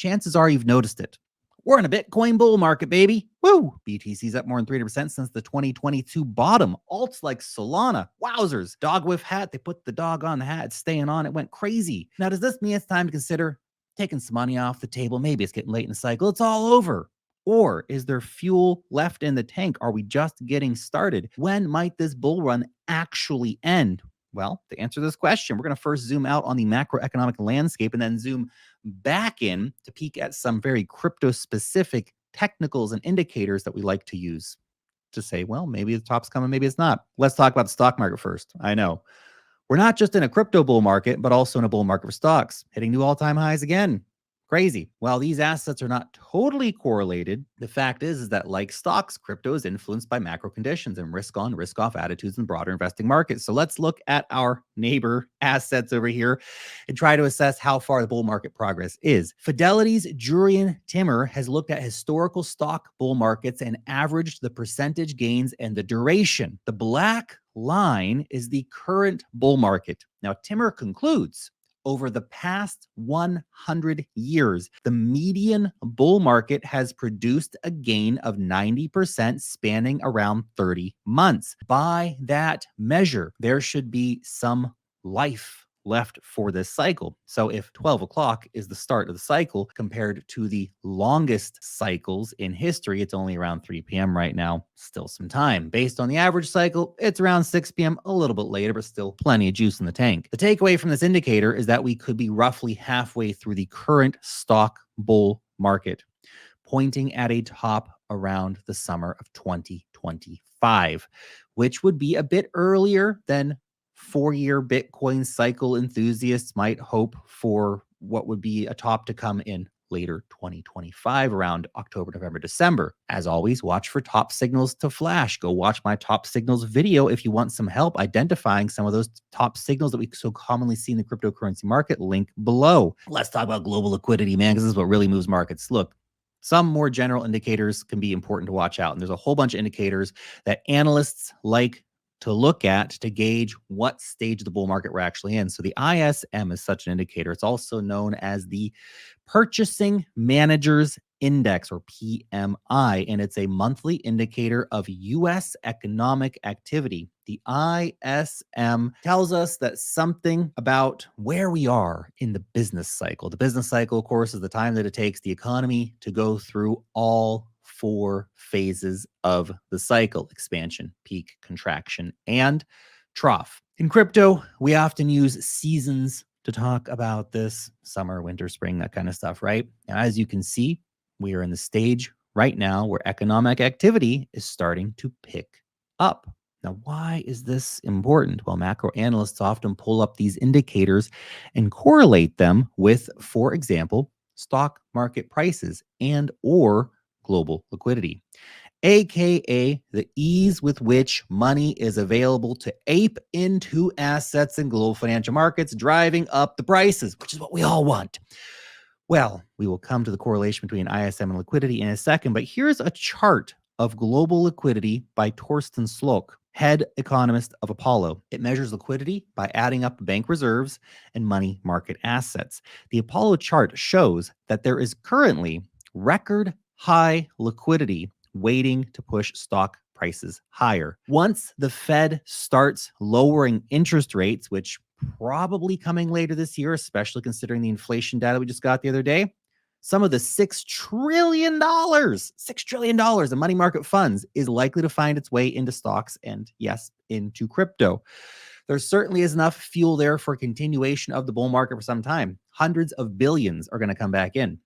chances are you've noticed it. We're in a Bitcoin bull market, baby. Woo! BTC's up more than 300% since the 2022 bottom. Alts like Solana, wowzers. Dog with hat, they put the dog on the hat, it's staying on, it went crazy. Now, does this mean it's time to consider taking some money off the table? Maybe it's getting late in the cycle, it's all over. Or is there fuel left in the tank? Are we just getting started? When might this bull run actually end? Well, to answer this question, we're going to first zoom out on the macroeconomic landscape and then zoom back in to peek at some very crypto-specific technicals and indicators that we like to use to say, well, maybe the top's coming, maybe it's not. Let's talk about the stock market first. I know we're not just in a crypto bull market, but also in a bull market for stocks, hitting new all-time highs again. Crazy. While these assets are not totally correlated, the fact is that like stocks, crypto is influenced by macro conditions and risk on, risk off attitudes in broader investing markets. So let's look at our neighbor assets over here and try to assess how far the bull market progress is. Fidelity's Jurian Timmer has looked at historical stock bull markets and averaged the percentage gains and the duration. The black line is the current bull market. Now, Timmer concludes, over the past 100 years, the median bull market has produced a gain of 90% spanning around 30 months. By that measure, there should be some life left for this cycle. So if 12 o'clock is the start of the cycle compared to the longest cycles in history, it's only around 3 p.m. right now, still some time. Based on the average cycle, it's around 6 p.m., a little bit later, but still plenty of juice in the tank. The takeaway from this indicator is that we could be roughly halfway through the current stock bull market, pointing at a top around the summer of 2025, which would be a bit earlier than 4-year Bitcoin cycle enthusiasts might hope for what would be a top to come in later 2025 around October, November, December. As always, watch for top signals to flash. Go watch my top signals video if you want some help identifying some of those top signals that we so commonly see in the cryptocurrency market. Link below. Let's talk about global liquidity, man, because this is what really moves markets. Look, some more general indicators can be important to watch out. And there's a whole bunch of indicators that analysts like to look at to gauge what stage of the bull market we're actually in. So the ISM is such an indicator. It's also known as the Purchasing Managers Index, or PMI, and it's a monthly indicator of U.S. economic activity. The ISM tells us that something about where we are in the business cycle. The business cycle, of course, is the time that it takes the economy to go through all 4 phases of the cycle: expansion, peak, contraction, and trough. In crypto, we often use seasons to talk about this: summer, winter, spring, that kind of stuff, right? Now, as you can see, we are in the stage right now where economic activity is starting to pick up. Now, why is this important? Well, macro analysts often pull up these indicators and correlate them with, for example, stock market prices and or global liquidity, aka the ease with which money is available to ape into assets in global financial markets, driving up the prices, which is what we all want. Well, we will come to the correlation between ISM and liquidity in a second, but here's a chart of global liquidity by Torsten Slok, head economist of Apollo. It measures liquidity by adding up bank reserves and money market assets. The Apollo chart shows that there is currently record high liquidity waiting to push stock prices higher. Once the Fed starts lowering interest rates, which probably coming later this year, especially considering the inflation data we just got the other day, some of the $6 trillion in money market funds is likely to find its way into stocks and, yes, into crypto. There certainly is enough fuel there for a continuation of the bull market for some time. Hundreds of billions are going to come back in.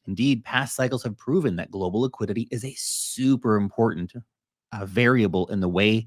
Indeed, past cycles have proven that global liquidity is a super important variable in the way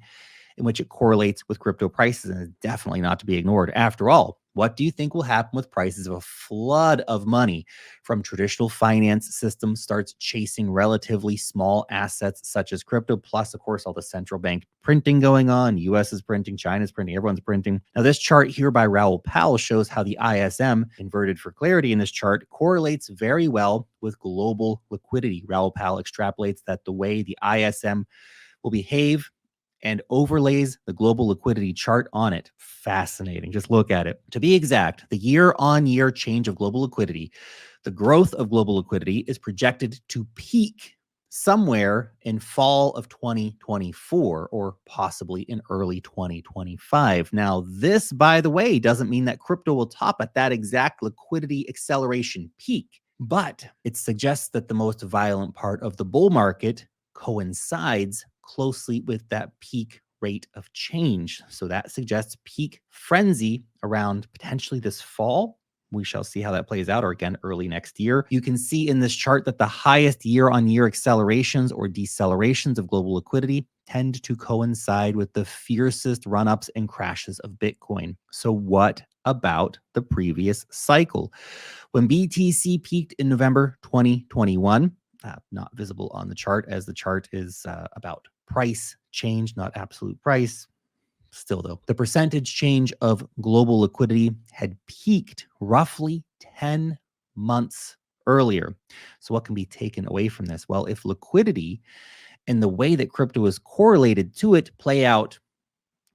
in which it correlates with crypto prices, and is definitely not to be ignored. After all, what do you think will happen with prices if a flood of money from traditional finance systems starts chasing relatively small assets such as crypto, plus, of course, all the central bank printing going on? US is printing, China's printing, everyone's printing. Now, this chart here by Raoul Pal shows how the ISM, inverted for clarity in this chart, correlates very well with global liquidity. Raoul Pal extrapolates that the way the ISM will behave and overlays the global liquidity chart on it. Fascinating. Just look at it. To be exact, the year-on-year change of global liquidity, The growth of global liquidity is projected to peak somewhere in fall of 2024 or possibly in early 2025. Now, this, by the way, doesn't mean that crypto will top at that exact liquidity acceleration peak, but it suggests that the most violent part of the bull market coincides closely with that peak rate of change. So that suggests peak frenzy around potentially this fall. We shall see how that plays out, or again, early next year. You can see in this chart that the highest year-on-year accelerations or decelerations of global liquidity tend to coincide with the fiercest run-ups and crashes of Bitcoin. So what about the previous cycle? When BTC peaked in November 2021, not visible on the chart as the chart is about price change, not absolute price. Still, though, the percentage change of global liquidity had peaked roughly 10 months earlier. So what can be taken away from this? Well, if liquidity and the way that crypto is correlated to it play out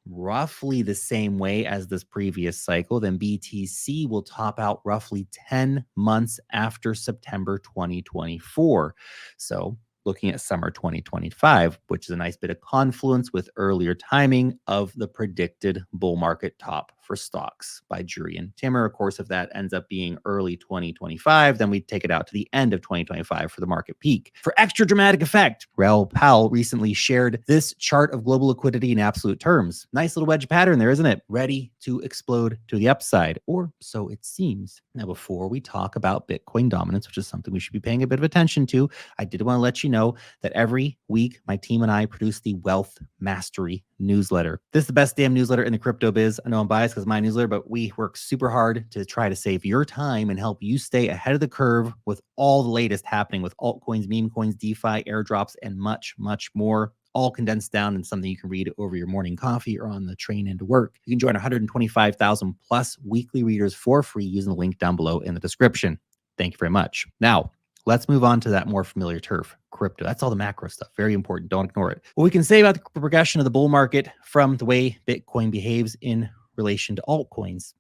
roughly the same way as this previous cycle, then BTC will top out roughly 10 months after September 2024. So looking at summer 2025, which is a nice bit of confluence with earlier timing of the predicted bull market top for stocks by Jury and Timmer. Of course, if that ends up being early 2025, then we take it out to the end of 2025 for the market peak. For extra dramatic effect, Raoul Pal recently shared this chart of global liquidity in absolute terms. Nice little wedge pattern there, isn't it? Ready to explode to the upside, or so it seems. Now, before we talk about Bitcoin dominance, which is something we should be paying a bit of attention to, I did want to let you know that every week my team and I produce the Wealth Mastery newsletter. This is the best damn newsletter in the crypto biz. I know I'm biased because my newsletter, but we work super hard to try to save your time and help you stay ahead of the curve with all the latest happening with altcoins, meme coins, DeFi, airdrops, and much, much more. All condensed down in something you can read over your morning coffee or on the train into work. You can join 125,000 plus weekly readers for free using the link down below in the description. Thank you very much. Now, let's move on to that more familiar turf, crypto. That's all the macro stuff. Very important. Don't ignore it. What we can say about the progression of the bull market from the way Bitcoin behaves in relation to altcoins.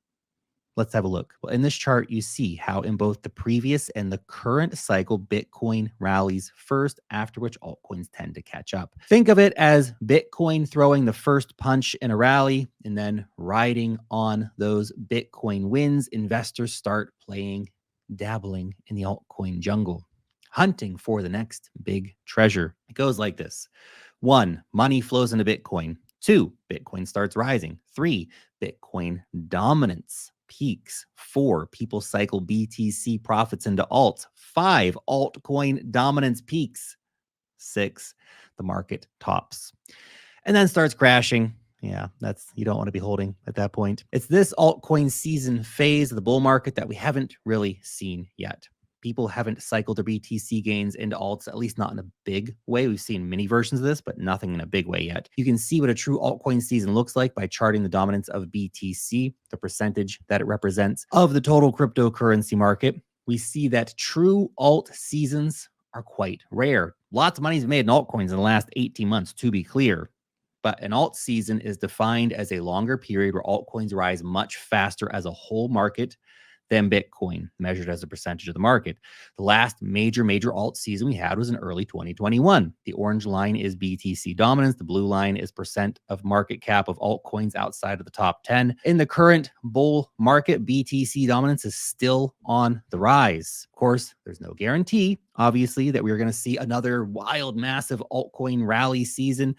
Let's have a look. Well, in this chart, you see how in both the previous and the current cycle, Bitcoin rallies first, after which altcoins tend to catch up. Think of it as Bitcoin throwing the first punch in a rally, and then riding on those Bitcoin wins, investors start dabbling in the altcoin jungle, hunting for the next big treasure. It goes like this. 1, money flows into Bitcoin. 2, Bitcoin starts rising. 3, Bitcoin dominance peaks. 4, people cycle BTC profits into alts. 5, altcoin dominance peaks. 6, the market tops and then starts crashing. Yeah, you don't want to be holding at that point. It's this altcoin season phase of the bull market that we haven't really seen yet. People haven't cycled their BTC gains into alts, at least not in a big way. We've seen mini versions of this, but nothing in a big way yet. You can see what a true altcoin season looks like by charting the dominance of BTC, the percentage that it represents of the total cryptocurrency market. We see that true alt seasons are quite rare. Lots of money's made in altcoins in the last 18 months, to be clear. But an alt season is defined as a longer period where altcoins rise much faster as a whole market than Bitcoin, measured as a percentage of the market. The last major alt season we had was in early 2021. The orange line is BTC dominance. The blue line is percent of market cap of altcoins outside of the top 10. In the current bull market, BTC dominance is still on the rise. Of course, there's no guarantee, obviously, that we're going to see another wild, massive altcoin rally season.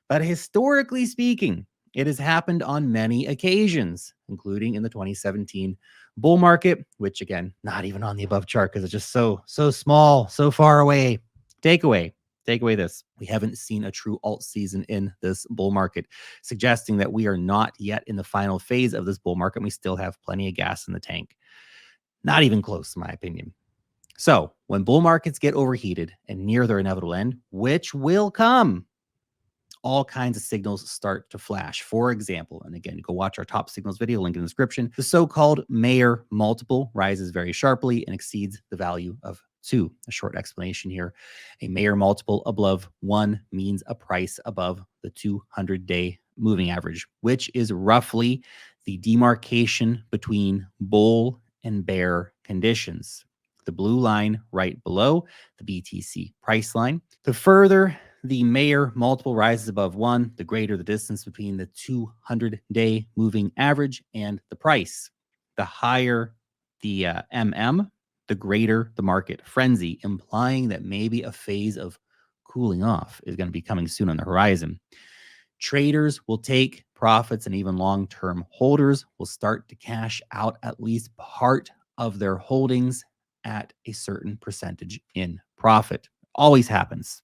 But historically speaking, it has happened on many occasions, including in the 2017 bull market, which again, not even on the above chart because it's just so small, so far away. Takeaway this. We haven't seen a true alt season in this bull market, suggesting that we are not yet in the final phase of this bull market. We still have plenty of gas in the tank. Not even close, in my opinion. So when bull markets get overheated and near their inevitable end, which will come, all kinds of signals start to flash. For example, and again, go watch our top signals video, link in the description. The so-called Mayer multiple rises very sharply and exceeds the value of 2. A short explanation here. A Mayer multiple above 1 means a price above the 200-day moving average, which is roughly the demarcation between bull and bear conditions. The blue line right below the BTC price line. The further the Mayer multiple rises above 1, the greater the distance between the 200-day moving average and the price. The higher the the greater the market frenzy, implying that maybe a phase of cooling off is going to be coming soon on the horizon. Traders will take profits, and even long-term holders will start to cash out at least part of their holdings at a certain percentage in profit. Always happens.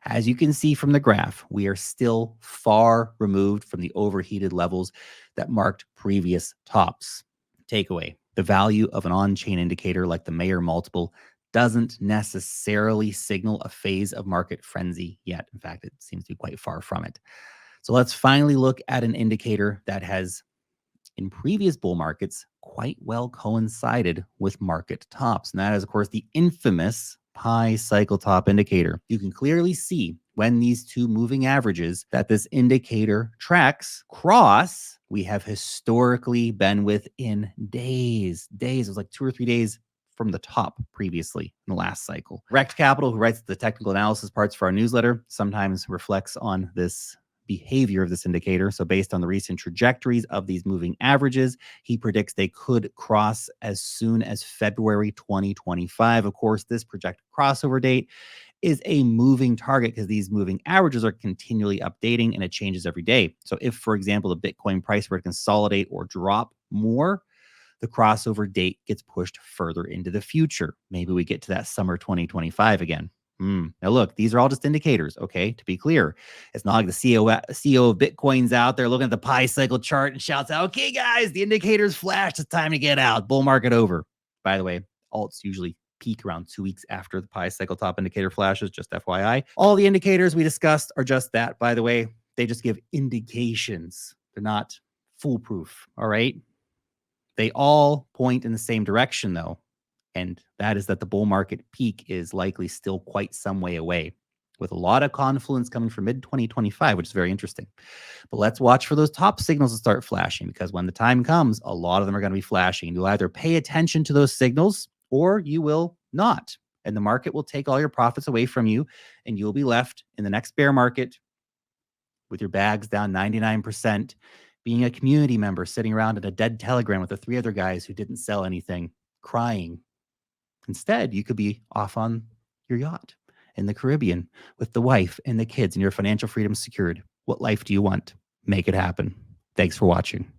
As you can see from the graph, we are still far removed from the overheated levels that marked previous tops. Takeaway: the value of an on-chain indicator like the Mayer multiple doesn't necessarily signal a phase of market frenzy yet. In fact, it seems to be quite far from it. So let's finally look at an indicator that has, in previous bull markets, quite well coincided with market tops. And that is, of course, the infamous pi cycle top indicator. You can clearly see when these two moving averages that this indicator tracks cross, we have historically been within days. It was like 2 or 3 days from the top previously in the last cycle. Rect Capital, who writes the technical analysis parts for our newsletter, sometimes reflects on this behavior of this indicator. So based on the recent trajectories of these moving averages, he predicts they could cross as soon as February 2025. Of course, this projected crossover date is a moving target because these moving averages are continually updating and it changes every day. So if, for example, the Bitcoin price were to consolidate or drop more, the crossover date gets pushed further into the future. Maybe we get to that summer 2025 again. Now, look, these are all just indicators, okay? To be clear, it's not like the CEO of Bitcoin's out there looking at the pi cycle chart and shouts out, okay, guys, the indicators flashed. It's time to get out. Bull market over. By the way, alts usually peak around 2 weeks after the pi cycle top indicator flashes, just FYI. All the indicators we discussed are just that, by the way. They just give indications. They're not foolproof, all right? They all point in the same direction, though. And that is that the bull market peak is likely still quite some way away, with a lot of confluence coming from mid-2025, which is very interesting. But let's watch for those top signals to start flashing, because when the time comes, a lot of them are going to be flashing. You'll either pay attention to those signals or you will not. And the market will take all your profits away from you, and you'll be left in the next bear market with your bags down 99%, being a community member sitting around in a dead Telegram with the 3 other guys who didn't sell anything, crying. Instead, you could be off on your yacht in the Caribbean with the wife and the kids and your financial freedom secured. What life do you want? Make it happen. Thanks for watching.